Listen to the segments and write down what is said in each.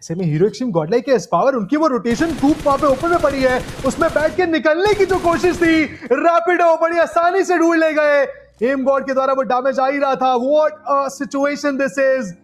ऐसे में hero Xtreme Godlike के पावर, उनकी वो रोटेशन खूब वहां पे ओपन में पड़ी है, उसमें बैठ के निकलने की जो कोशिश थी, रैपिडो बड़ी आसानी से ढूंढ ले गए। एम गॉड के द्वारा वो डैमेज आ ही रहा था। What a situation this is.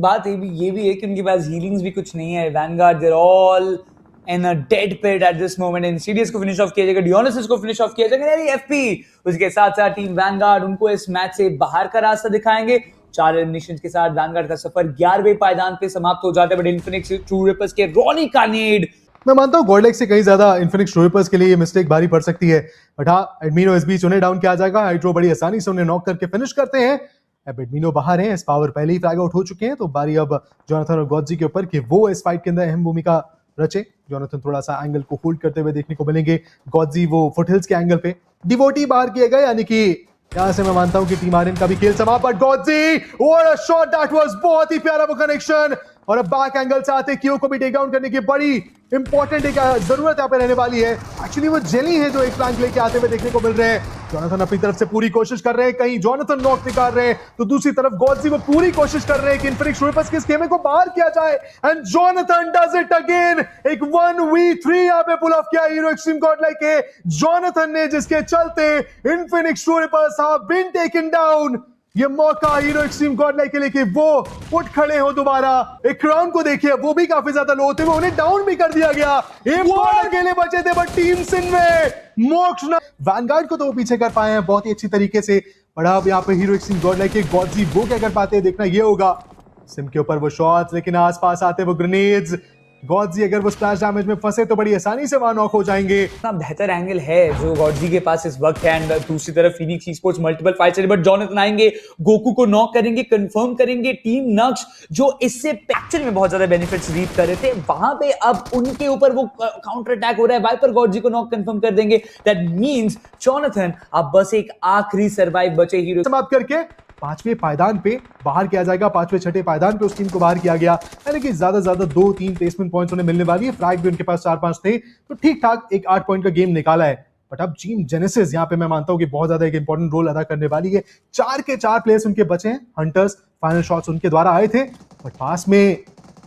बात ये भी है कि उनके पास हीलिंग्स भी कुछ नहीं है। Vanguard they're all in a dead pit at this moment. Insidious को फिनिश ऑफ किया जाएगा, डियोनिसिस को फिनिश ऑफ किया जाएगा, एफपी उसके साथ साथ टीम वैनगार्ड उनको इस मैच से बाहर का रास्ता दिखाएंगे। 4 एलिमिनेशन के साथ वैनगार्ड का सफर 11वें पायदान पे समाप्त हो जाता है। बट इन्फिनिक्स ट्रू रिपर्स के रॉनी का नीड, मैं मानता हूं गॉडलाइक से कहीं ज्यादा इन्फिनिक्स ट्रू रिपर्स के लिए ये मिस्टेक भारी पड़ सकती है। बट हाँ, एडमिनो इस बीच उन्हें डाउन किया जाएगा। हाइड्रो बड़ी आसानी से उन्हें नॉक करके फिनिश करते हैं। अब एडमिनो बाहर हैं, इस पावर पहले ही फ्लैग आउट हो चुके हैं, तो बारी अब जोनाथन और गॉडजी के ऊपर कि वो इस फाइट के अंदर अहम भूमिका रचे। जोनाथन थोड़ा सा एंगल को होल्ड करते हुए देखने को मिलेंगे, गॉडजी वो फुटहिल्स के एंगल पे। डिवोटी बाहर किए गए, यानी कि यहां से मैं मानता हूं कि टीम आर्यन का भी खेल समाप्त। बट गॉडजी, what a shot that was, बहुत ही प्यारा वो कनेक्शन। और अब बैक एंगल से आते क्यू को भी टेक डाउन करने की बड़ी इंपॉर्टेंट एक जरूरत यहाँ पे रहने वाली है। एक्चुअली वो जेली है जो एक फ्लैंक लेके आते हुए देखने को मिल रहे हैं। जोनाथन अपनी तरफ से पूरी कोशिश कर रहे हैं, कहीं जोनाथन नॉक निकाल रहे हैं, तो दूसरी तरफ गॉडजी वो पूरी कोशिश कर रहे हैं कि इन्फिनिक्स ट्रू रिपर्स के स्कीमे को बाहर किया जाए। And Jonathan does it again. एक 1v3 यहाँ पे पुल ऑफ किया हीरो एक्सट्रीम गॉडलाइक के जोनाथन ने, जिसके चलते Infinix True Rippers have been taken down. ये मौका हीरो एक्सट्रीम गॉडलाइक के लिए कि वो उठ खड़े हो दोबारा। एक क्राउन को देखिए, वो भी काफी ज्यादा लो होते हुए उन्हें डाउन भी कर दिया गया। अकेले बचे थे, बट टीम सिन में मोक्ष वैनगार्ड को तो वो पीछे कर पाए हैं बहुत ही अच्छी तरीके से। बड़ा अब यहाँ पे हीरो एक्सट्रीम गॉडलाइक के गॉडजी वो क्या कर पाते हैं देखना ये होगा। सिम के ऊपर वो शॉट्स, लेकिन आसपास आते वो ग्रेनेड्स। गॉडजी अगर वो स्प्लैश डैमेज में फंसे तो बड़ी आसानी से वहां नॉक हो जाएंगे। इतना बेहतर एंगल है जो गॉडजी के पास इस वक्त है। एंड दूसरी तरफ Phoenix esports multiple fights, but Jonathan आएंगे, गोकू को नॉक करेंगे, कंफर्म करेंगे। टीम नक्श जो इससे एक्चुअल में बहुत ज्यादा बेनिफिट्स रीप कर रहे थे, वहां पे अब उनके ऊपर वो काउंटर अटैक हो रहा है। वाइपर गॉडजी को नॉक कंफर्म कर देंगे। दैट मींस जोनाथन अब बस एक आखिरी सर्वाइव बचे हीरो समाप्त करके 5वें पायदान पे बाहर किया जाएगा। 5वें 6ठे पायदान पे उस टीम को बाहर किया गया, यानी कि ज्यादा ज्यादा 2-3 प्लेसमेंट पॉइंट्स उन्हें मिलने वाली है। फ्रैग भी उनके पास 4-5 थे, तो ठीक ठाक एक 8 पॉइंट का गेम निकाला है। बट अब टीम जेनेसिस यहाँ पे मैं मानता हूं कि बहुत ज्यादा एक इंपॉर्टेंट रोल अदा करने वाली है। 4 के 4 प्लेयर्स उनके बचे हैं। हंटर्स फाइनल शॉट्स उनके द्वारा आए थे, बट पास में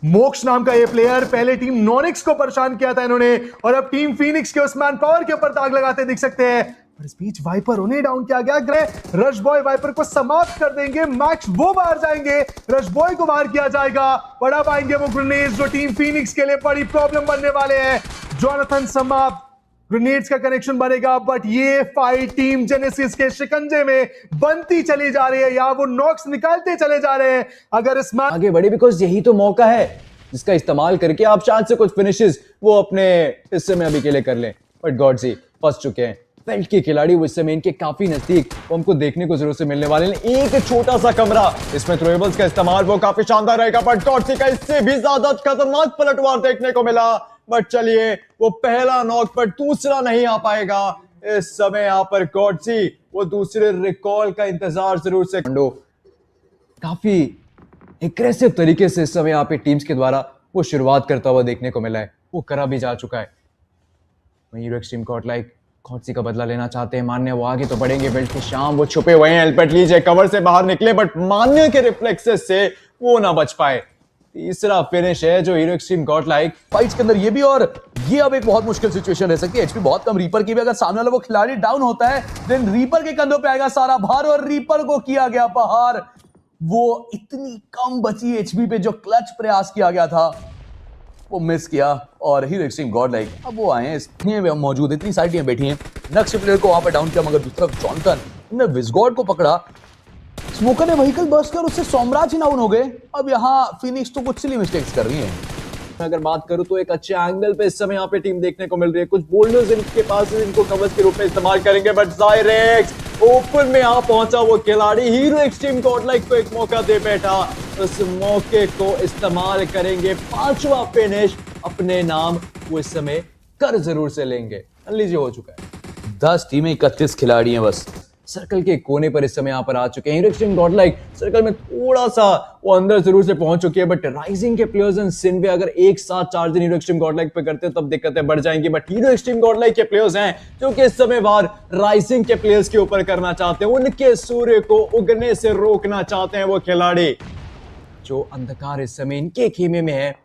मोक्ष नाम का ये प्लेयर, पहले टीम नॉनिक्स को परेशान किया था इन्होंने, और अब टीम फीनिक्स के उस मैन पावर के ऊपर दाग लगाते दिख सकते हैं। इस बीच वाइपर उन्हें डाउन किया गया। ग्रे रश बॉय वाइपर को समाप्त कर देंगे। मैक्स वो बाहर जाएंगे, रश बॉय को बाहर किया जाएगा। बड़ा पाएंगे वो ग्रेनेड्स जो टीम फीनिक्स के लिए बड़ी प्रॉब्लम बनने वाले हैं। जोनाथन समाप्त, ग्रेनेड्स का कनेक्शन बनेगा, बट ये फाइट टीम जेनेसिस के शिकंजे में बनती चली जा रही है, या वो नॉक्स निकालते चले जा रहे हैं। अगर इस मैच आगे बढ़े, बिकॉज यही तो मौका है जिसका इस्तेमाल करके आप शायद से कुछ फिनिशेस वो अपने हिस्से में अभी के लिए कर लें। बट गॉडजी फंस चुके हैं। बेल्ट के खिलाड़ी वो इस समय इनके काफी नजदीक, वो हमको देखने को जरूर से मिलने वाले हैं। एक छोटा सा कमरा, इसमें थ्रोएबल्स का इस्तेमाल वो काफी शानदार रहेगा। बट गॉडजी का इससे भी ज्यादा खतरनाक पलटवार देखने को मिला। बट चलिए, वो पहला नॉक पर दूसरा नहीं आ पाएगा। इस समय यहाँ पर गॉडजी वो दूसरे रिकॉल का इंतजार जरूर से काफी एग्रेसिव तरीके से इस समय यहाँ पे टीम्स के द्वारा वो शुरुआत करता हुआ देखने को मिला है। वो करा भी जा चुका है। हीरो एक्सट्रीम गॉडलाइक गॉडजी का बदला लेना चाहते हैं। मान्य वो आगे तो बढ़ेंगे, बेल्ट के शाम वो छुपे हुए हैं। एल्बर्ट लीजे कवर से बाहर निकले, बट मान्य के रिफ्लेक्सेस से वो ना बच पाए। तीसरा फिनिश है जो हीरो एक्सट्रीम गॉडलाइक फाइट्स के अंदर ये भी, और ये अब एक बहुत मुश्किल सिचुएशन रह सकती है। एचपी बहुत कम, रीपर की भी अगर सामने वाला वो खिलाड़ी डाउन होता है, देन रीपर के कंधों पे आएगा सारा भार, और रीपर को किया गया बाहर। वो इतनी कम बची एचपी पे जो क्लच प्रयास किया गया था वो मिस किया। और हीरो एक्सट्रीम गॉडलाइक अब वो आए हैं, इसमें मौजूद इतनी सारी टीमें बैठी हैं। नेक्स्ट प्लेयर को वहां पे डाउन किया, मगर दूसरी तरफ जॉनथन ने विजगॉड को पकड़ा। स्मोकर ने व्हीकल बर्स्ट कर उससे सोमराज ही डाउन हो गए। अब यहाँ फिनिक्स तो कुछ सिली मिस्टेक्स कर रही है। अगर बात करूं तो एक अच्छे एंगल पे इस समय यहाँ पे टीम देखने को मिल रही है। कुछ बोल्डर्स इनके पास इनको कवर्स के रूप में इस्तेमाल करेंगे, बट जायरेक्स ओपन में आ पहुंचा वो खिलाड़ी हीरो एक्सट्रीम गॉडलाइक को एक मौका दे बैठा। उस मौके को इस्तेमाल करेंगे, 5वां फिनिश अपने नाम वो इस समय कर जरूर से लेंगे। लीजिए हो चुका है। 10 टीमें 31 खिलाड़ी हैं बस। सर्कल के कोने पर इस समय यहाँ पर आ चुके हैं। हीरो एक्सट्रीम गॉडलाइक सर्कल में थोड़ा सा वो अंदर जरूर से पहुंच चुकी है, बट राइजिंग के प्लेयर्स एंड सिनवे अगर एक साथ चार्ज हीरो एक्सट्रीम गॉडलाइक पे करते हैं तब दिक्कतें बढ़ जाएंगी। बट हीरो एक्सट्रीम गॉडलाइक के प्लेयर्स हैं जो कि इस समय वार राइजिंग के प्लेयर्स के ऊपर करना चाहते हैं। उनके सूर्य को उगने से रोकना चाहते हैं वो खिलाड़ी। जो अंधकार इस समय इनके खेमे में है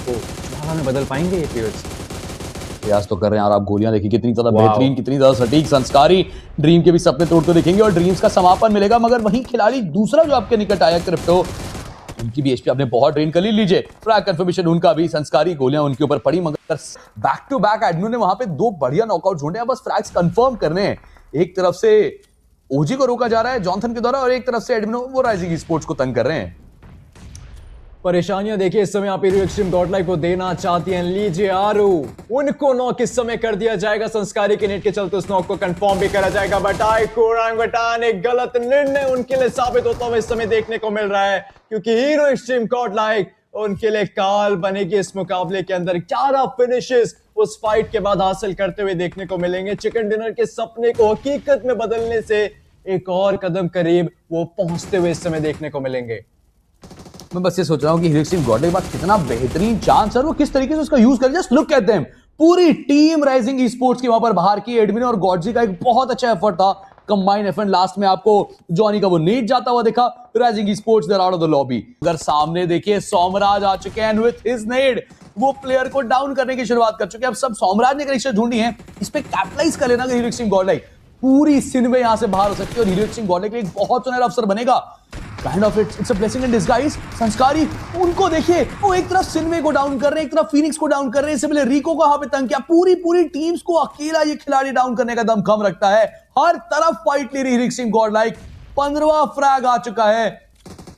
को ज्वाला में बदल पाएंगे ये प्लेयर्स? प्रयास तो कर रहे हैं और आप गोलियां देखिए कितनी ज्यादा वाह। बेहतरीन, कितनी ज्यादा सटीक। संस्कारी ड्रीम के भी सपने तोड़ते दिखेंगे और ड्रीम्स का समापन मिलेगा। मगर वही खिलाड़ी दूसरा जो आपके निकट आया क्रिप्टो, उनकी भी एचपी आपने बहुत ड्रेन कर ली। लीजिए फ्रैग कंफर्मेशन उनका भी, संस्कारी गोलियां उनके ऊपर पड़ी। मगर बैक टू बैक एडमिन ने वहां पे 2 बढ़िया नॉकआउट ढूंढे हैं, बस फ्रैग्स कंफर्म करने हैं। एक तरफ से ओजी को रोका जा रहा है जॉनथन के द्वारा और एक तरफ से एडमिनो वो राइजिंग स्पोर्ट्स को तंग कर रहे हैं। परेशानियां देखिए इस समय आप एक्सट्रीम गॉडलाइक को देना चाहती हैं। लीजिए आरू, उनको नॉक इस समय कर दिया जाएगा। संस्कारी के नेट के चलते उस नॉक को कंफर्म भी करा जाएगा। बट आइकोरांगटान एक गलत निर्णय उनके लिए साबित होता हुआ इस समय देखने को मिल रहा है, क्योंकि हीरो एक्सट्रीम गॉडलाइक उनके लिए काल बनेगी। इस मुकाबले के अंदर 11 फिनिशेस उस फाइट के बाद हासिल करते हुए देखने को मिलेंगे। चिकन डिनर के सपने को हकीकत में बदलने से एक और कदम करीब वो पहुंचते हुए इस समय देखने को मिलेंगे। मैं बस ये सोच रहा हूं कि हीरो एक्सट्रीम गॉडलाइक के बाद कितना बेहतरीन चांस है और वो किस तरीके से उसका यूज कर, जस्ट लुक एट देम। पूरी टीम राइजिंग स्पोर्ट्स की वहां पर बाहर की। एडमिन और गॉडजी का एक बहुत अच्छा एफर्ट था, कंबाइन एफर्ट। लास्ट में आपको जॉनी का वो नीड जाता हुआ देखा। Rising sports they're out of the lobby. अगर सामने देखिए सोमराज आ चुके हैं विद हिज नेड, वो प्लेयर को डाउन करने की शुरुआत कर चुके हैं। अब सब सोमराज ने कनेक्शन ढूंढी है, इस पे कैपिटलाइज कर लेना हीरो एक्सट्रीम गॉडलाइक पूरी सिनेमा यहां से बाहर हो सकती है और हीरो एक्सट्रीम गॉडलाइक के लिए एक बहुत सुनहरा अवसर बनेगा। Kind of it's a blessing in disguise. संस्कारी उनको देखिए, वो एक तरफ सिनवे को डाउन कर रहे हैं, एक तरफ फिनिक्स को डाउन कर रहे हैं। इससे पहले रिको को वहां पे तंग किया। पूरी टीम्स को अकेला ये खिलाड़ी डाउन करने का दम कम रखता है। हर तरफ फाइट ले रही हीरो एक्सट्रीम गॉडलाइक। 15वां फ्रैग आ चुका है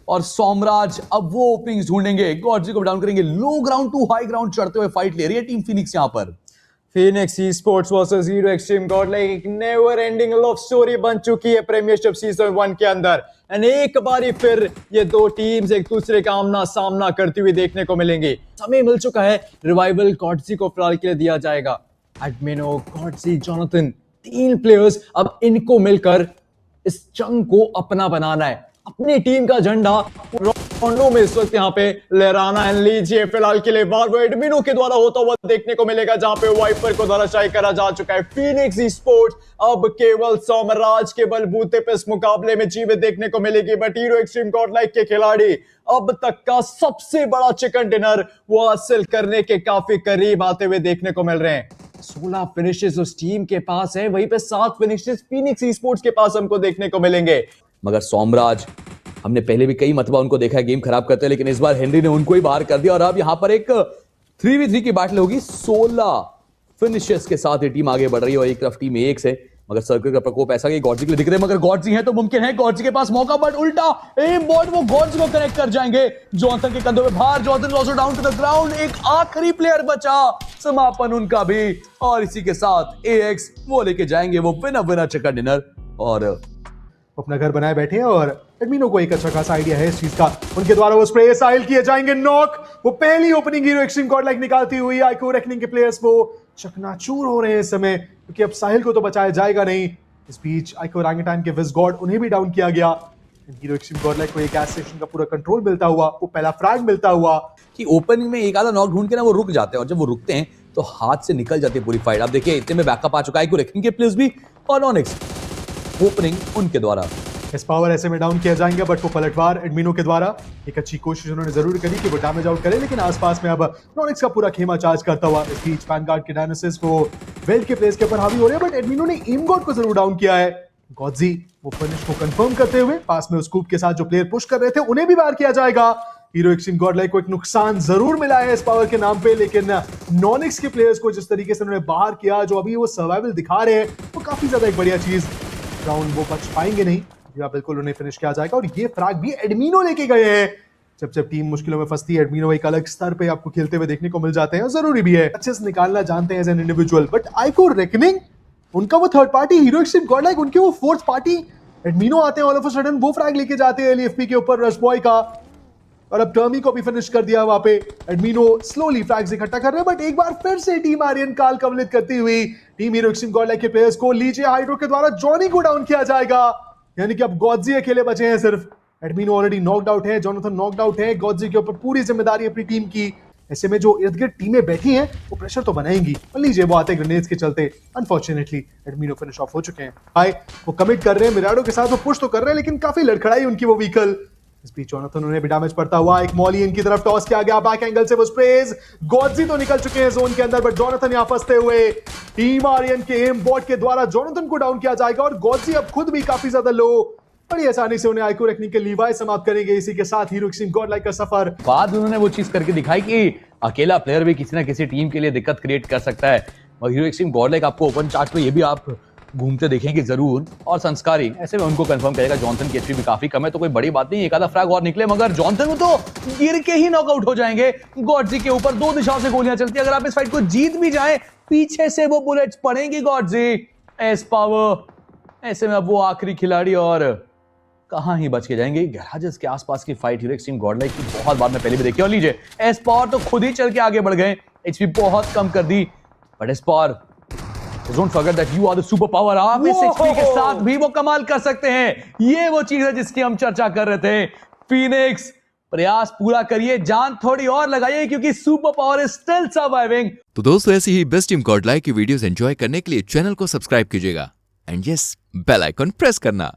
और सोमराज अब वो ओपनिंग्स ढूंढेंगे, गॉडजी को डाउन करेंगे। लो ग्राउंड टू हाई ग्राउंड चढ़ते हुए फाइट ले रही है टीम फिनिक्स यहां पर। Phoenix Esports versus hero Xtreme Godlike एक नेवर एंडिंग लव स्टोरी बन चुकी है प्रीमियरशिप सीजन 1 के अंदर। एंड एक बारी फिर ये 2 टीम्स एक दूसरे का आमना सामना करती हुई देखने को मिलेंगे। समय मिल चुका है, रिवाइवल गॉडजी को फिलहाल के लिए दिया जाएगा। एडमिनो, गॉडजी, जॉनथन, 3 प्लेयर्स, अब इनको मिलकर इस जंग को अपना बनाना है। अपनी टीम का झंडा रोंडो में इस वक्त यहाँ पे लहराना है। लीजिए फिलहाल के लिए बार बार एडमिनो के द्वारा होता हुआ देखने को मिलेगा, जहां पे वाइपर को धराशायी करा जा चुका है। फीनिक्स स्पोर्ट्स अब केवल सोमराज के बलबूते पे इस मुकाबले में जीवित देखने को मिलेगी। बट हीरो एक्सट्रीम गॉडलाइक के खिलाड़ी अब तक का सबसे बड़ा चिकन डिनर वो हासिल करने के काफी करीब आते हुए देखने को मिल रहे हैं। 16 फिनिशेस उस टीम के पास है, वहीं पे 7 फिनिशेस फीनिक्स स्पोर्ट्स के पास हमको देखने को मिलेंगे। मगर सोमराज, हमने पहले भी कई मतबा उनको देखा है गेम खराब करते हैं, लेकिन इस बार हेनरी ने उनको ही बाहर कर दिया और अब यहां पर एक 3v3 की बैटल होगी। 16 फिनिशेस के साथ ये टीम आगे बढ़ रही है और एक तरफ टीम 1 से। मगर सर्कल का प्रकोप ऐसा कि गॉडजी के लिए दिख रहे हैं, मगर गॉडजी है तो मुमकिन है गॉडजी के पास मौका, बट उल्टा एम बॉट वो गॉडजी को कनेक्ट कर जाएंगे। जॉनथन के कंधों पे भार, Jonathan also down to the ground. एक आखिरी प्लेयर बचा, समापन उनका भी। और इसी के साथ एएक्स वो लेके जाएंगे वो विनर चिकन डिनर और अपना घर बनाए बैठे हैं और एडमिनो को एक अच्छा खासा आइडिया है इस चीज का। उनके द्वारा वो स्प्रे साइल किए जाएंगे नॉक। वो पहली ओपनिंग हीरो एक्सट्रीम गॉडलाइक निकालती हुई आइको रेकनिंग के प्लेयर्स वो चकनाचूर हो रहे हैं इस समय, क्योंकि अब साहिल को तो बचाया जाएगा नहीं। इस बीच आइको रैंगटान के विज गॉड उन्हें भी डाउन किया गया। हीरो एक्सट्रीम गॉडलाइक को एक गैस स्टेशन का पूरा कंट्रोल मिलता हुआ, वो पहला फ्रैग मिलता हुआ कि ओपनिंग में एक आधा नॉक ढूंढ के ना वो रुक जाते हैं और जब वो रुकते हैं तो हाथ से निकल जाती है पूरी फाइट। आप देखिए इतने में बैकअप आ चुका है आइको रेकनिंग के प्लेयर्स भी और ऑनिक्स ओपनिंग उनके द्वारा। इस पावर ऐसे में डाउन किया जाएंगे, बट वो पलटवार एडमिनो के द्वारा एक अच्छी कोशिश उन्होंने जरूर करी कि वो डैमेज आउट करे, लेकिन आसपास में अब नॉनिक्स का पूरा खेमा चार्ज करता हुआ इस बीच वैनगार्ड के डायनासिस को वेल्ट के प्लेस के ऊपर हावी हो रहे हैं। बट एडमिनो ने एम गॉड को जरूर डाउन किया है। गॉडजी वो फिनिश को कंफर्म करते हुए पास में स्कूप के साथ जो प्लेयर पुश कर रहे थे उन्हें भी वार किया जाएगा। हीरो एक्सट्रीम गॉडलाइक को एक नुकसान जरूर मिला है इस पावर के नाम पे, लेकिन नॉनिक्स के प्लेयर्स को जिस तरीके से उन्होंने बाहर किया, जो अभी वो सर्वाइवल दिखा रहे हैं, वो काफी ज्यादा एक बढ़िया चीज। राउंड वो बच पाएंगे नहीं, बिल्कुल उन्हें फिनिश किया जाएगा। और ये फ्रैग भी एडमिनो लेके गए हैं। जब टीम मुश्किलों में फंसती है, एडमिनो एक अलग स्तर पे आपको खेलते हुए देखने को मिल जाते हैं और जरूरी भी है, अच्छे से निकालना जानते हैं एज एन इंडिविजुअल। बट आइको रेकनिंग उनका वो third party, Hero Xtreme Godlike उनके वो फोर्थ पार्टी। एडमिनो आते हैं ऑल ऑफ अ सडन, वो फ्रैग लेके जाते हैं एलईएफपी के ऊपर रश बॉय का, और अब टर्मी को भी फिनिश कर दिया वहां पे। एडमिनो स्लोली फ्रैग्स इकट्ठा कर रहे हैं, बट एक बार फिर से टीम आर्यन काल कवलित करती हुई टीम हीरो एक्सट्रीम गॉडलाइक के प्लेयर्स को लीजिए हाइड्रो के द्वारा जॉनी को डाउन किया जाएगा। यानी कि अब गॉडजी अकेले बचे हैं सिर्फ। एडमिनो ऑलरेडी नॉकड आउट है, जॉनथन नॉकड आउट है, गॉडजी के ऊपर पूरी जिम्मेदारी अपनी टीम की। ऐसे में जो इर्द गिर्द टीमें बैठी हैं वो प्रेशर तो बनाएंगी, और लीजिए वो आते ग्रेनेड्स के चलते अनफॉर्चुनेटली एडमिनो फिनिश ऑफ हो चुके हैं। हाय वो कमिट कर रहे हैं मिराडो के साथ, वो पुश तो कर रहे हैं, लेकिन काफी लड़खड़ाई उनकी वो व्हीकल। इस बीच जोनाथन उन्हें भी डैमेज पड़ता हुआ एक मॉली इनकी तरफ टॉस किया गया बैक एंगल से वो स्प्रेज गॉडजी तो निकल चुके हैं जोन के अंदर बट जोनाथन यहां फंसते हुए टीम आर्यन के एम बॉट के द्वारा जोनाथन को डाउन किया जाएगा और गॉडजी अब खुद भी काफी ज्यादा लो बड़ी आसानी से उन्हें आइको रखने के लीवाई समाप्त करेंगे। इसी के साथ हीरो एक्सट्रीम गॉड लाइक का सफर बाद उन्होंने वो चीज करके दिखाई कि अकेला प्लेयर भी किसी ना किसी टीम के लिए दिक्कत क्रिएट कर सकता है और हीरो एक्सट्रीम गॉड लाइक आपको ओपन चार्ट पे ये भी आप घूमते देखेंगे जरूर और संस्कारी ऐसे में उनको कंफर्म करेगा। जॉनसन की एचपी भी काफी कम है तो कोई बड़ी बात नहीं, एक आधा फ्रैग और निकले मगर जॉनसन को तो गिर के ही नॉकआउट हो जाएंगे। गॉडजी के ऊपर दो दिशाओं से गोलियां चलती है, अगर आप इस फाइट को जीत भी जाए पीछे से वो बुलेट्स पड़ेंगी गॉडजी एस पावर। ऐसे में अब वो आखिरी खिलाड़ी और कहां ही बच के जाएंगे। गैराजेस के आसपास की fight hero extreme God like की बहुत बार में पहले भी देखी और लीजिए एस पावर तो खुद ही चल के आगे बढ़ गए, एचपी बहुत कम कर दी but as power don't forget that you are the super power. आप इस एचपी के साथ भी वो कमाल कर सकते हैं, ये वो चीज है जिसकी हम चर्चा कर रहे थे। फीनिक्स प्रयास पूरा करिए, जान थोड़ी और लगाइए क्योंकि super power is still surviving. तो दोस्तों ऐसी ही बेस्ट टीम गॉडलाइक की वीडियोस एंजॉय करने के लिए चैनल को सब्सक्राइब कीजिएगा and yes bell icon press करना।